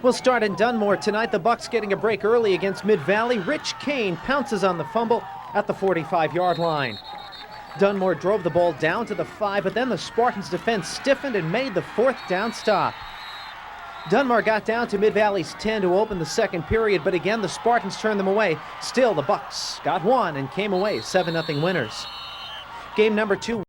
We'll start in Dunmore tonight. The Bucks getting a break early against Mid-Valley. Rich Kane pounces on the fumble at the 45-yard line. Dunmore drove the ball down to the 5, but then the Spartans' defense stiffened and made the 4th down stop. Dunmore got down to Mid-Valley's 10 to open the second period, but again the Spartans turned them away. Still, the Bucks got one and came away 7-0 winners. Game number 2.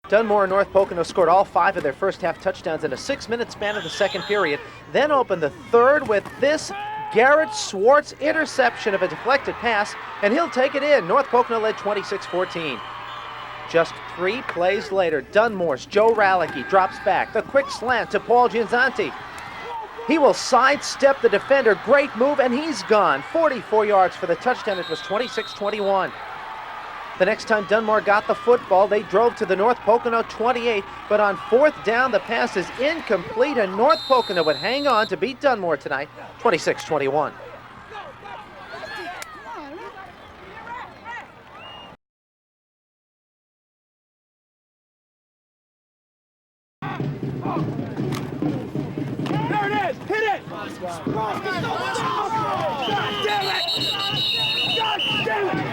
Dunmore and North Pocono scored all 5 of their first half touchdowns in a 6-minute span of the second period, then opened the third with this Garrett Swartz interception of a deflected pass, and he'll take it in. North Pocono led 26-14. Just 3 plays later, Dunmore's Joe Ralicky drops back. The quick slant to Paul Gianzanti. He will sidestep the defender. Great move, and he's gone. 44 yards for the touchdown. It was 26-21. The next time Dunmore got the football, they drove to the North Pocono 28, but on 4th down, the pass is incomplete, and North Pocono would hang on to beat Dunmore tonight, 26-21. There it is! Hit it! God damn it! God damn it!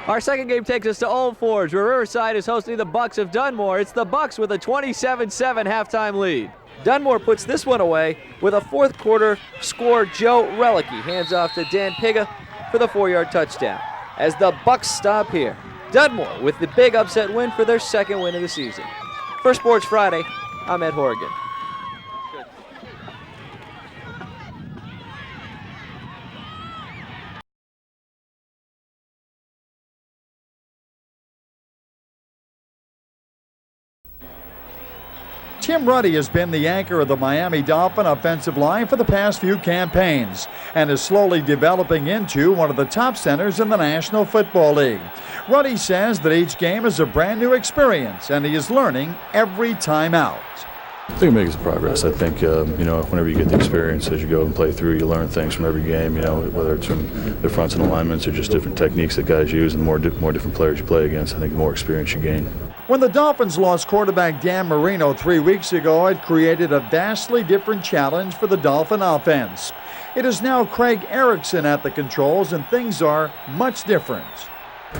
Our second game takes us to Old Forge, where Riverside is hosting the Bucks of Dunmore. It's the Bucks with a 27-7 halftime lead. Dunmore puts this one away with a 4th quarter score. Joe Relicky hands off to Dan Piga for the 4-yard touchdown. As the Bucks stop here, Dunmore with the big upset win for their 2nd win of the season. For Sports Friday, I'm Ed Horgan. Tim Ruddy has been the anchor of the Miami Dolphin offensive line for the past few campaigns and is slowly developing into one of the top centers in the National Football League. Ruddy says that each game is a brand new experience and he is learning every time out. I think it makes progress. I think, whenever you get the experience as you go and play through, you learn things from every game, whether it's from the fronts and alignments or just different techniques that guys use, and more different players you play against, I think the more experience you gain. When the Dolphins lost quarterback Dan Marino 3 weeks ago, it created a vastly different challenge for the Dolphin offense. It is now Craig Erickson at the controls, and things are much different.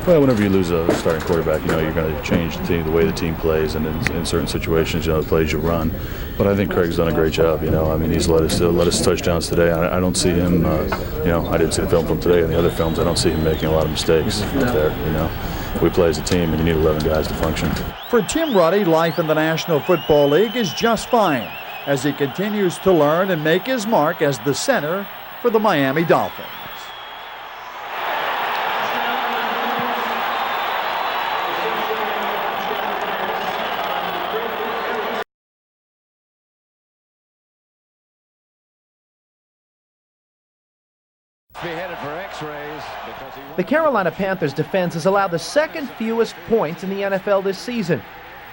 Well, whenever you lose a starting quarterback, you're going to change the team, the way the team plays, and in certain situations, the plays you run. But I think Craig's done a great job. He's led us touchdowns today. I don't see him. I didn't see the film from today and the other films. I don't see him making a lot of mistakes up there. We play as a team, and you need 11 guys to function. For Tim Ruddy, life in the National Football League is just fine as he continues to learn and make his mark as the center for the Miami Dolphins. The Carolina Panthers defense has allowed the 2nd fewest points in the NFL this season.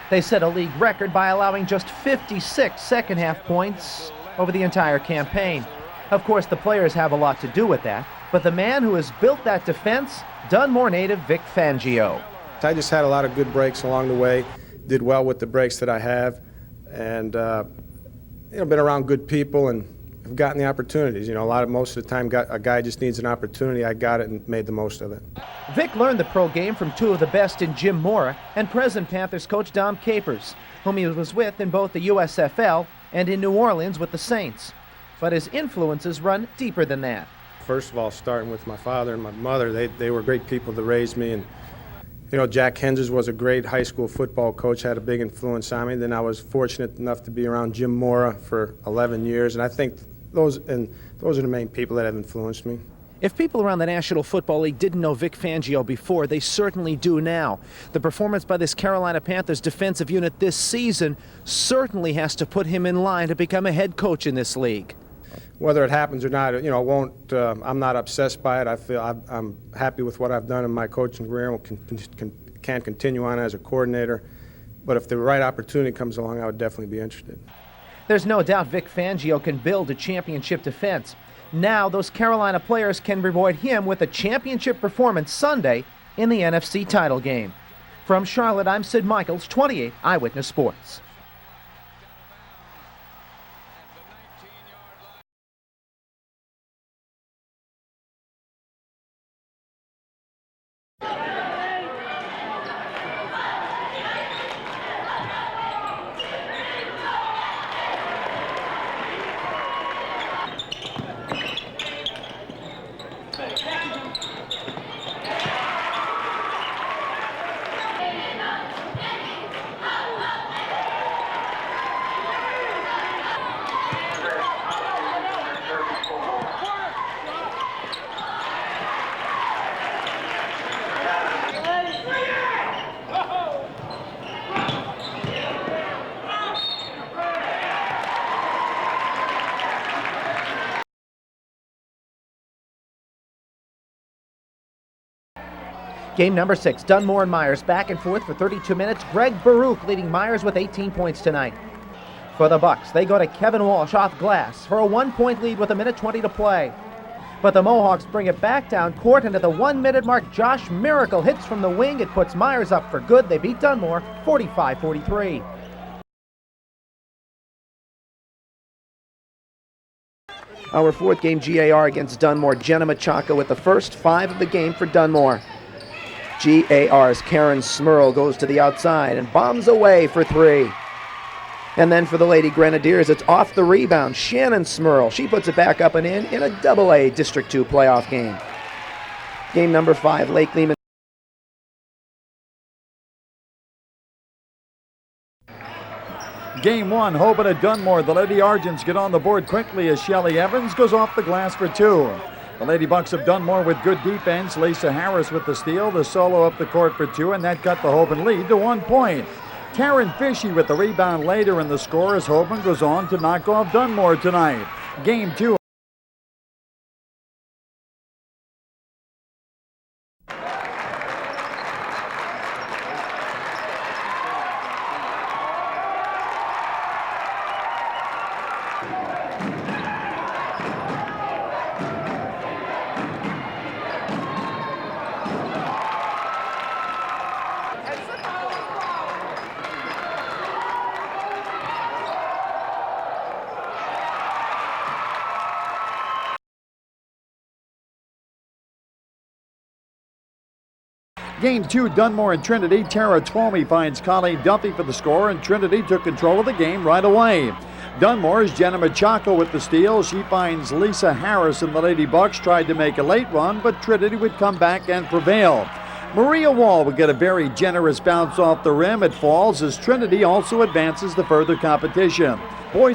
They set a league record by allowing just 56 second-half points over the entire campaign. Of course, the players have a lot to do with that, but the man who has built that defense, Dunmore native Vic Fangio. I just had a lot of good breaks along the way, did well with the breaks that I have, and been around good people and have gotten the opportunities. Most of the time a guy just needs an opportunity. I got it and made the most of it. Vic learned the pro game from two of the best in Jim Mora and present Panthers coach Dom Capers, whom he was with in both the USFL and in New Orleans with the Saints. But his influences run deeper than that. First of all, starting with my father and my mother, they were great people to raise me. And Jack Hensers was a great high school football coach, had a big influence on me. Then I was fortunate enough to be around Jim Mora for 11 years, and I think those are the main people that have influenced me. If people around the National Football League didn't know Vic Fangio before, they certainly do now. The performance by this Carolina Panthers defensive unit this season certainly has to put him in line to become a head coach in this league. Whether it happens or not, I'm not obsessed by it. I feel I'm happy with what I've done in my coaching career and can continue on as a coordinator. But if the right opportunity comes along, I would definitely be interested. There's no doubt Vic Fangio can build a championship defense. Now those Carolina players can reward him with a championship performance Sunday in the NFC title game. From Charlotte, I'm Sid Michaels, 28 Eyewitness Sports. Game number 6, Dunmore and Meyers back and forth for 32 minutes. Greg Baruch leading Meyers with 18 points tonight. For the Bucks, they go to Kevin Walsh off glass for a 1-point lead with 1:20 to play. But the Mohawks bring it back down court, and at the 1-minute mark, Josh Miracle hits from the wing. It puts Meyers up for good. They beat Dunmore 45-43. Our fourth game, G.A.R. against Dunmore. Jenna Machaka with the first 5 of the game for Dunmore. G.A.R.'s Karen Smurl goes to the outside and bombs away for 3. And then for the Lady Grenadiers, it's off the rebound. Shannon Smurl, she puts it back up and in a Double-A District 2 playoff game. Game number 5, Lake Lehman. Game 1, Hoban at Dunmore. The Lady Argents get on the board quickly as Shelly Evans goes off the glass for 2. The Lady Bucks of Dunmore with good defense. Lisa Harris with the steal, the solo up the court for 2, and that cut the Hoban lead to 1 point. Karen Fishy with the rebound later in the score as Hoban goes on to knock off Dunmore tonight. Game 2. Game 2, Dunmore and Trinity. Tara Twomey finds Colleen Duffy for the score, and Trinity took control of the game right away. Dunmore's Jenna Machako with the steal. She finds Lisa Harris, and the Lady Bucks tried to make a late run, but Trinity would come back and prevail. Maria Wall would get a very generous bounce off the rim. It falls as Trinity also advances to further competition. Boys